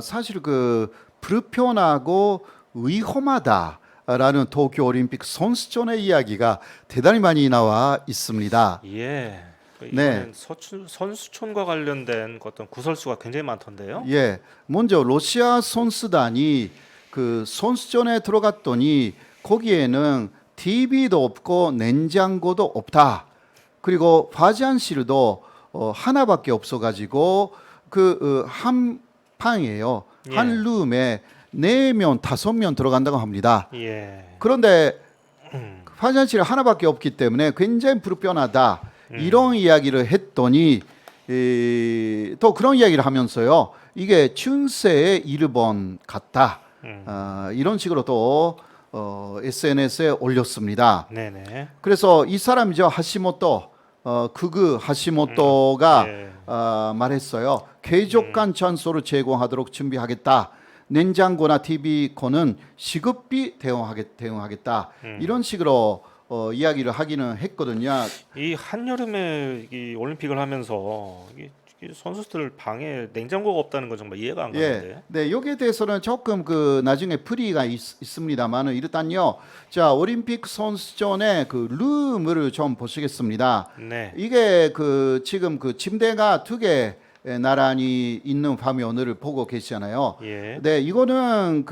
사실 그 불편하고 위험하다라는 도쿄올림픽 선수촌의 이야기가 대단히 많이 나와 있습니다. 예. 네. 이번엔 선수촌과 관련된 어떤 구설수가 굉장히 많던데요. 예, 먼저 러시아 선수단이 그 선수촌에 들어갔더니 거기에는 TV도 없고 냉장고도 없다. 그리고 화장실도 하나밖에 없어가지고 한 방이에요. 예. 한 룸에 4명, 5명 들어간다고 합니다. 예. 그런데 화장실 하나밖에 없기 때문에 굉장히 불편하다. 이런 이야기를 했더니 또 그런 이야기를 하면서요. 이게 중세의 일본 같다. 이런 식으로 또 SNS에 올렸습니다. 네네. 그래서 이 사람이죠. 하시모토. 그그 하시모토가 예. 말했어요. 쾌적한 장소를 제공하도록 준비하겠다. 냉장고나 TV코는 시급히 대응하겠다. 이런 식으로 이야기를 하기는 했거든요. 이 한여름에 이 올림픽을 하면서 이 선수들 방에 냉장고가 없다는 건 정말 이해가 안 예, 가는데. 네, 여기에 대해서는 조금 그 나중에 풀이가 있습니다만은 일단요, 자 올림픽 선수촌의 그 룸을 좀 보시겠습니다. 네. 이게 그 지금 그 침대가 2개 나란히 있는 화면을 보고 계시잖아요. 예. 네, 이거는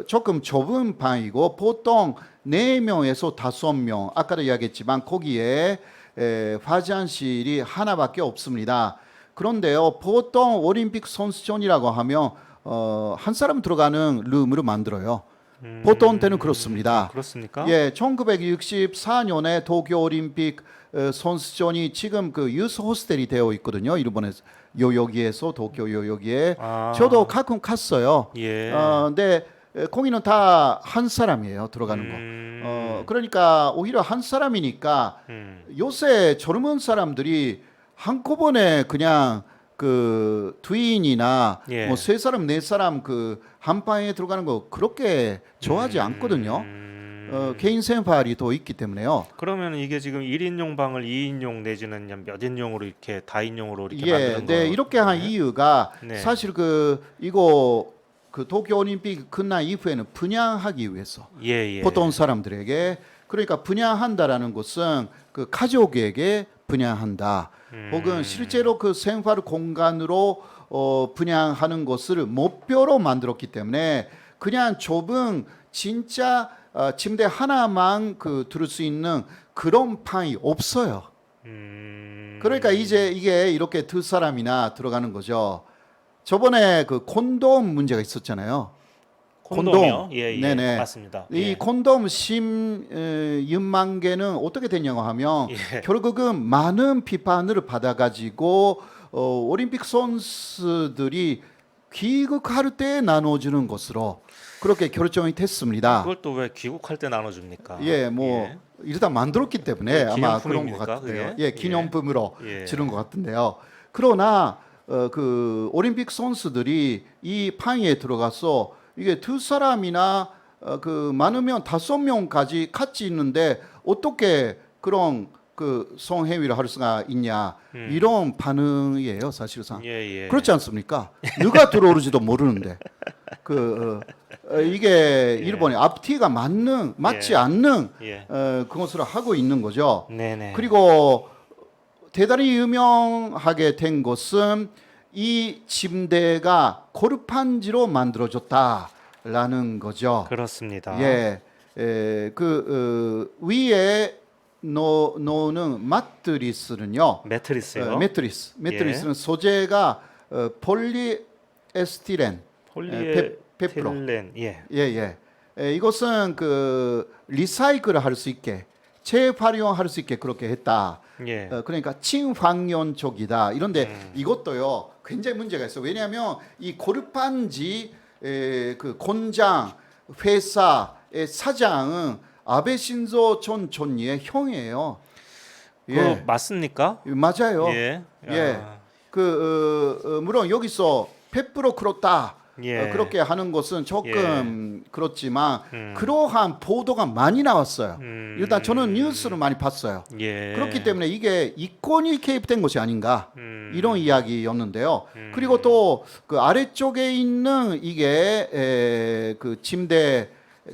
조금 좁은 방이고 보통 4명에서 5명, 아까도 이야기했지만 거기에 화장실이 하나밖에 없습니다. 그런데요, 보통 올림픽 선수촌이라고 하면 한 사람 들어가는 룸으로 만들어요. 보통 때는 그렇습니다. 그렇습니까? 예, 1964년에 도쿄올림픽 선수촌이 지금 그 유스 호스텔이 되어 있거든요. 일본에서 요요기에서 도쿄 요요기에 아. 저도 가끔 갔어요. 예. 근데 거기는 다 한 사람이에요. 들어가는 거. 그러니까 오히려 한 사람이니까 요새 젊은 사람들이 한꺼번에 그냥 그 트윈이나 예. 뭐 3사람 4사람 그 한 방에 들어가는 거 그렇게 좋아하지 않거든요. 개인 생활이 더 있기 때문에요. 그러면 이게 지금 1인용 방을 2인용 내지는 몇 인용으로 이렇게 다인용으로 이렇게 예, 만드는 네, 거. 이렇게 한 이유가 네. 사실 이거 그 도쿄 올림픽 끝난 이후에는 분양하기 위해서 예, 예. 보통 사람들에게 그러니까 분양한다라는 것은 그 가족에게 분양한다. 혹은 실제로 그 생활 공간으로 분양하는 것을 목표로 만들었기 때문에 그냥 좁은 진짜 침대 하나만 들을 수 있는 그런 방이 없어요. 그러니까 이제 이게 이렇게 2사람이나 들어가는 거죠. 저번에 그 콘돔 문제가 있었잖아요. 콘돔이요? 예, 예. 네네. 맞습니다. 이 예. 콘돔 10만 개는 어떻게 됐냐고 하면 예. 결국은 많은 비판을 받아가지고 올림픽 선수들이 귀국할 때 나눠주는 것으로 그렇게 결정이 됐습니다. 그걸 또 왜 귀국할 때 나눠줍니까? 예, 뭐 예. 일단 만들었기 때문에 예, 아마 그런 것 기념품입니까, 같은데요. 그게? 예, 기념품으로 예. 주는 것 같은데요. 그러나 그 올림픽 선수들이 이 방에 들어가서 이게 2사람이나 그 많으면 5명까지 같이 있는데 어떻게 그런 그 성행위를 할 수가 있냐 이런 반응이에요, 사실상. 예, 예. 그렇지 않습니까? 누가 들어오는지도 모르는데 이게 일본의 앞뒤가 맞지 예. 않는 예. 그것을 하고 있는 거죠. 네네. 그리고 대단히 유명하게 된 것은 이 침대가 고르판지로 만들어졌다라는 거죠. 그렇습니다. 예, 위에 놓는 마트리스는요. 매트리스요. 매트리스는 소재가 폴리에스티렌, 페프로. 폴리에틸렌. 예. 예. 이것은 그 리사이클을 할 수 있게 재활용할 수 있게 그렇게 했다. 예. 그러니까 친환경적이다. 이런데 이것도요 굉장히 문제가 있어요. 왜냐하면 이 고르판지 그 공장 회사의 사장은 아베 신조 전 총리의 형이에요. 그 맞습니까? 맞아요. 예. 예. 물론 여기서 100% 그렇다. 예. 그렇게 하는 것은 조금 그렇지만 그러한 보도가 많이 나왔어요. 일단 저는 뉴스를 많이 봤어요. 예. 그렇기 때문에 이게 이권이 개입된 것이 아닌가. 이런 이야기였는데요. 그리고 또 그 아래쪽에 있는 이게 그 침대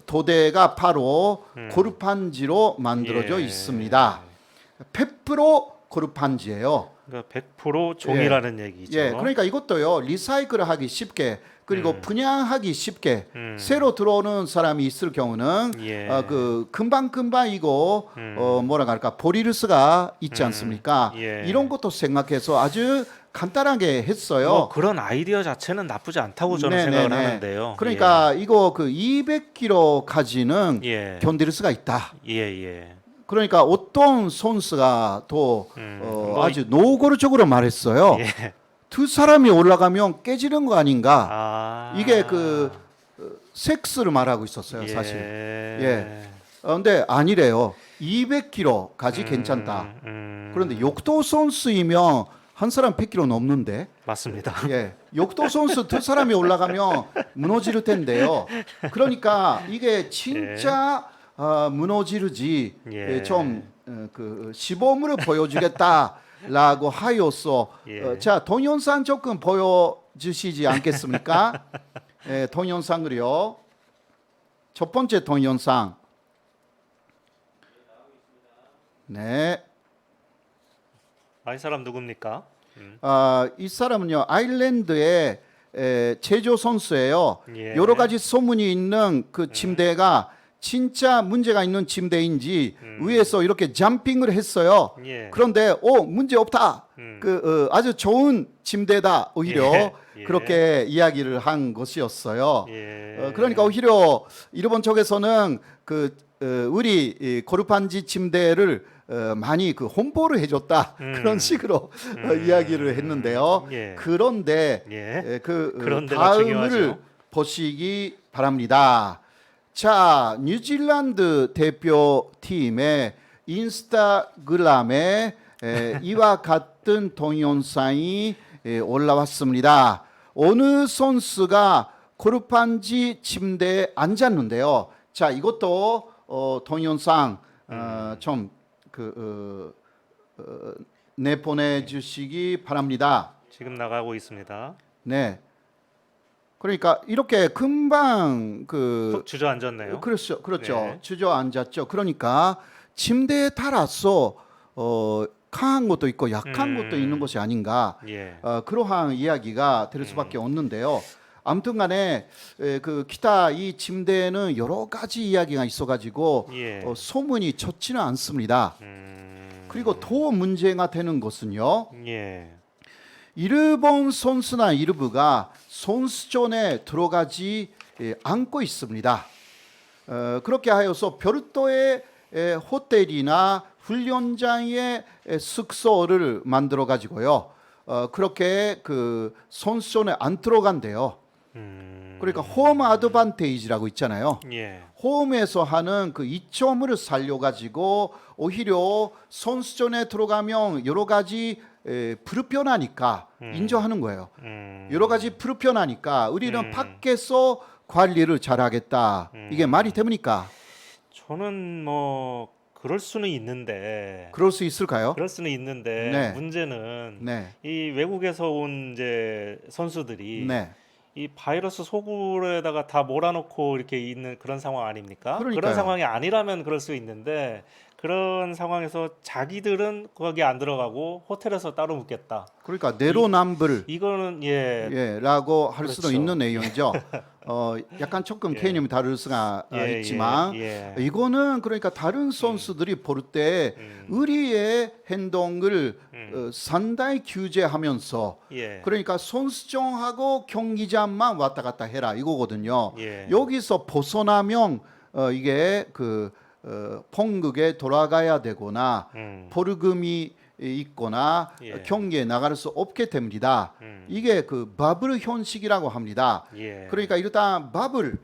도대가 바로 고르판지로 만들어져 예. 있습니다. 100% 고르판지예요. 그러니까 100% 종이라는 얘기죠. 예, 그러니까 이것도요 리사이클을 하기 쉽게 그리고 분양하기 쉽게 새로 들어오는 사람이 있을 경우는 예. 그 금방 이거 뭐라 할까 보리르스가 있지 않습니까? 예. 이런 것도 생각해서 아주 간단하게 했어요. 뭐 그런 아이디어 자체는 나쁘지 않다고 저는 네네네. 생각을 하는데요. 그러니까 이거 그 200kg까지는 예. 견딜 수가 있다. 예, 예. 그러니까 어떤 선수가 또 뭐 아주 노골적으로 말했어요. 예. 두 사람이 올라가면 깨지는 거 아닌가? 아. 이게 그 섹스를 말하고 있었어요, 예. 사실. 예. 근데 아니래요. 200kg까지 괜찮다. 그런데 욕도 선수이면 한 사람 100kg 넘는데. 맞습니다. 예. 욕도 선수 두 사람이 올라가면 무너질 텐데요. 그러니까 이게 진짜 무너지르지 예. 좀그 시범으로 보여주겠다라고 하여서 예. 자 동영상 조금 보여주시지 않겠습니까? 예, 동영상을요. 첫 번째 동영상. 네. 이 사람 누굽니까? 이 사람은요 아일랜드의 제조 선수예요. 예. 여러 가지 소문이 있는 그 침대가 진짜 문제가 있는 침대인지 위에서 이렇게 점핑을 했어요. 예. 그런데 문제 없다. 아주 좋은 침대다. 오히려 예. 예. 그렇게 이야기를 한 것이었어요. 예. 그러니까 오히려 일본 쪽에서는 우리 이 고르판지 침대를 많이 그 홍보를 해줬다 그런 식으로 이야기를 했는데요. 예. 그런데 예. 그 그런데가 다음을 중요하죠. 보시기 바랍니다. 자, 뉴질랜드 대표팀의 인스타그램에 이와 같은 동영상이 올라왔습니다. 어느 선수가 고르판지 침대에 앉았는데요. 자, 이것도 동영상 내보내주시기 바랍니다. 지금 나가고 있습니다. 네. 그러니까 이렇게 금방 푹 주저앉았네요. 그렇죠. 네. 주저앉았죠. 그러니까 침대에 따라서 강한 것도 있고 약한 것도 있는 것이 아닌가. 예. 그러한 이야기가 될 수밖에 없는데요. 아무튼간에 그 기타 이 침대에는 여러 가지 이야기가 있어가지고 예. 소문이 좋지는 않습니다. 그리고 더 문제가 되는 것은요. 예. 일본 선수나 일부가 선수촌에 들어가지 않고 있습니다. 그렇게 하여서 별도의 호텔이나 훈련장의 숙소를 만들어 가지고요. 그렇게 그 선수촌에 안 들어간대요. 그러니까 홈 어드밴티지라고 있잖아요. 예. 홈에서 하는 그 이점을 살려 가지고 오히려 선수촌에 들어가면 여러 가지 불편하니까 인정하는 거예요. 여러 가지 불편하니까 우리는 밖에서 관리를 잘하겠다. 이게 말이 됩니까? 저는 뭐 그럴 수는 있는데 그럴 수 있을까요? 그럴 수는 있는데 네. 문제는 네, 이 외국에서 온 이제 선수들이 네. 이 바이러스 소굴에다가 다 몰아놓고 이렇게 있는 그런 상황 아닙니까? 그러니까요. 그런 상황이 아니라면 그럴 수 있는데 그런 상황에서 자기들은 거기 안 들어가고 호텔에서 따로 묵겠다. 그러니까 내로남불 이거는 라고 할 수도 그렇죠. 있는 내용이죠. 약간 조금 예. 개념이 다를 수가 예, 있지만 예. 이거는 그러니까 다른 선수들이 볼 때 우리의 행동을 상당히 규제하면서 예. 그러니까 선수촌하고 경기장만 왔다 갔다 해라 이거거든요. 예. 여기서 벗어나면 이게 본국에 돌아가야 되거나 벌금이 있거나 예. 경기에 나갈 수 없게 됩니다. 이게 그 바블 현식이라고 합니다. 예. 그러니까 일단 바블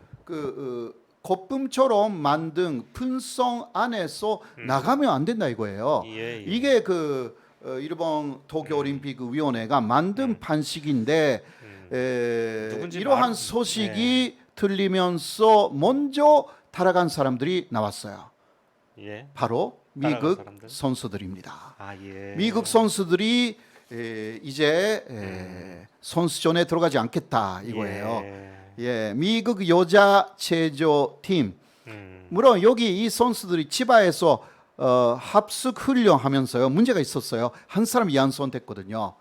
거품처럼 만든 분성 안에서 나가면 안 된다 이거예요. 예, 예. 이게 일본 도쿄올림픽 위원회가 만든 판식인데 누군지 이러한 소식이 들리면서 먼저 따라간 사람들이 나왔어요. 예. 바로 따라간 미국 사람들? 선수들입니다. 아 예. 미국 선수들이 이제 선수촌에 들어가지 않겠다 이거예요. 예. 예, 미국 여자 체조팀 음. 물론 여기 이 선수들이 치바에서 합숙 훈련하면서요 문제가 있었어요. 한 사람이 양손됐거든요.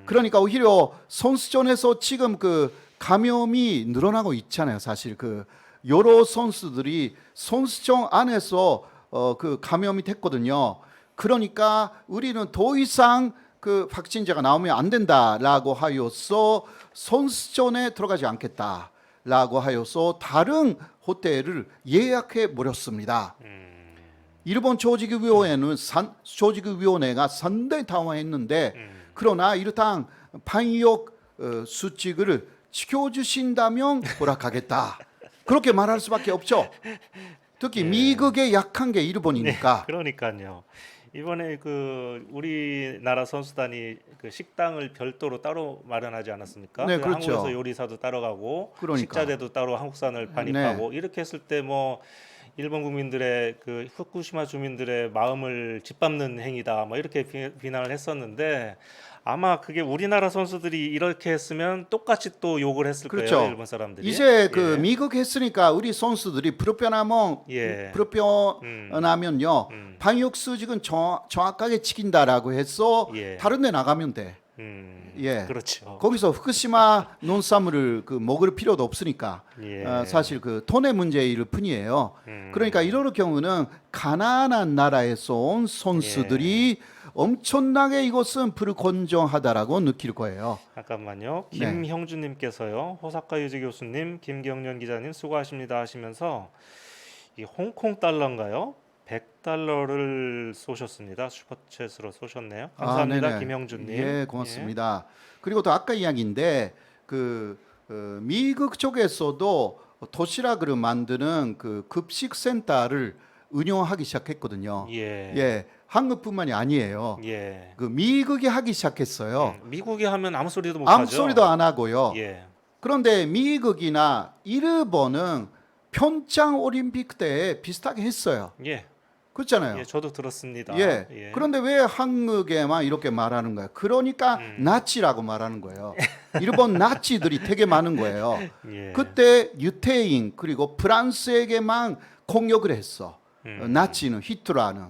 그러니까 오히려 선수촌에서 지금 그 감염이 늘어나고 있잖아요. 사실 그 여러 선수들이 선수촌 안에서 그 감염이 됐거든요. 그러니까 우리는 더 이상 그 확진자가 나오면 안 된다라고 하여서 선수촌에 들어가지 않겠다라고 하여서 다른 호텔을 예약해 버렸습니다. 일본 조직위원회가 상당히 당황했는데 그러나 이러한 방역 수칙을 지켜주신다면 허락하겠다. 그렇게 말할 수밖에 없죠. 특히 미국의 약한 게 일본이니까. 그러니까요. 이번에 그 우리나라 선수단이 그 식당을 별도로 따로 마련하지 않았습니까? 네, 그 그렇죠. 한국에서 요리사도 따로 가고 그러니까. 식자재도 따로 한국산을 반입하고 이렇게 했을 때 뭐 일본 국민들의 그 후쿠시마 주민들의 마음을 짓밟는 행위다 뭐 이렇게 비난을 했었는데 아마 그게 우리나라 선수들이 이렇게 했으면 똑같이 또 욕을 했을 그렇죠. 거예요. 일본 사람들이. 이제 그 예. 미국 했으니까 우리 선수들이 예. 불편하면요 방역 수칙은 정확하게 지킨다라고 해서 예. 다른 데 나가면 돼. 예. 그렇죠. 거기서 후쿠시마 농산물을 그 먹을 필요도 없으니까 예. 사실 그 돈의 문제일 뿐이에요. 그러니까 이런 경우는 가난한 나라에서 온 선수들이 엄청나게 이것은 불건전하다라고 느낄 거예요. 잠깐만요. 네. 김형준님께서요. 호사카 유지 교수님, 김경련 기자님 수고하십니다 하시면서 이 홍콩 달러인가요? 100달러를 쏘셨습니다. 슈퍼챗으로 쏘셨네요. 감사합니다, 네네. 김형준님. 예, 고맙습니다. 그리고 또 아까 이야기인데 그 미국 쪽에서도 도시락을 만드는 그 급식 센터를 운영하기 시작했거든요. 예. 예, 한국뿐만이 아니에요. 예. 그 미국이 하기 시작했어요. 미국이 하면 아무 소리도 못 아무 하죠. 소리도 안 하고요. 예. 그런데 미국이나 일본은 평창 올림픽 때 비슷하게 했어요. 예. 그렇잖아요. 예, 저도 들었습니다. 예. 그런데 왜 한국에만 이렇게 말하는 거예요? 그러니까 나치라고 말하는 거예요. 일본 나치들이 되게 많은 거예요. 예. 그때 유태인 그리고 프랑스에게만 공격을 했어. 나치는 히틀러는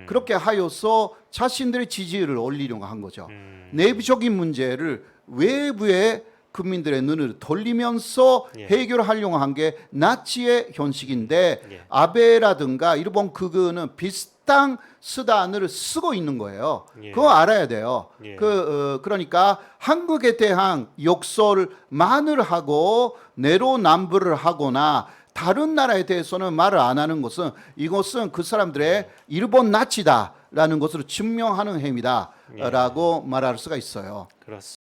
그렇게 하여서 자신들의 지지율을 올리려고 한 거죠. 내부적인 문제를 외부의 국민들의 눈을 돌리면서 예. 해결하려고 한 게 나치의 형식인데 예. 아베라든가 일본 극우는 비슷한 수단을 쓰고 있는 거예요. 예. 그거 알아야 돼요. 예. 그러니까 한국에 대한 욕설을 만을 하고 내로남불을 하거나 다른 나라에 대해서는 말을 안 하는 것은 이것은 그 사람들의 일본 나치다라는 것으로 증명하는 행위다라고 말할 수가 있어요. 그렇습니다.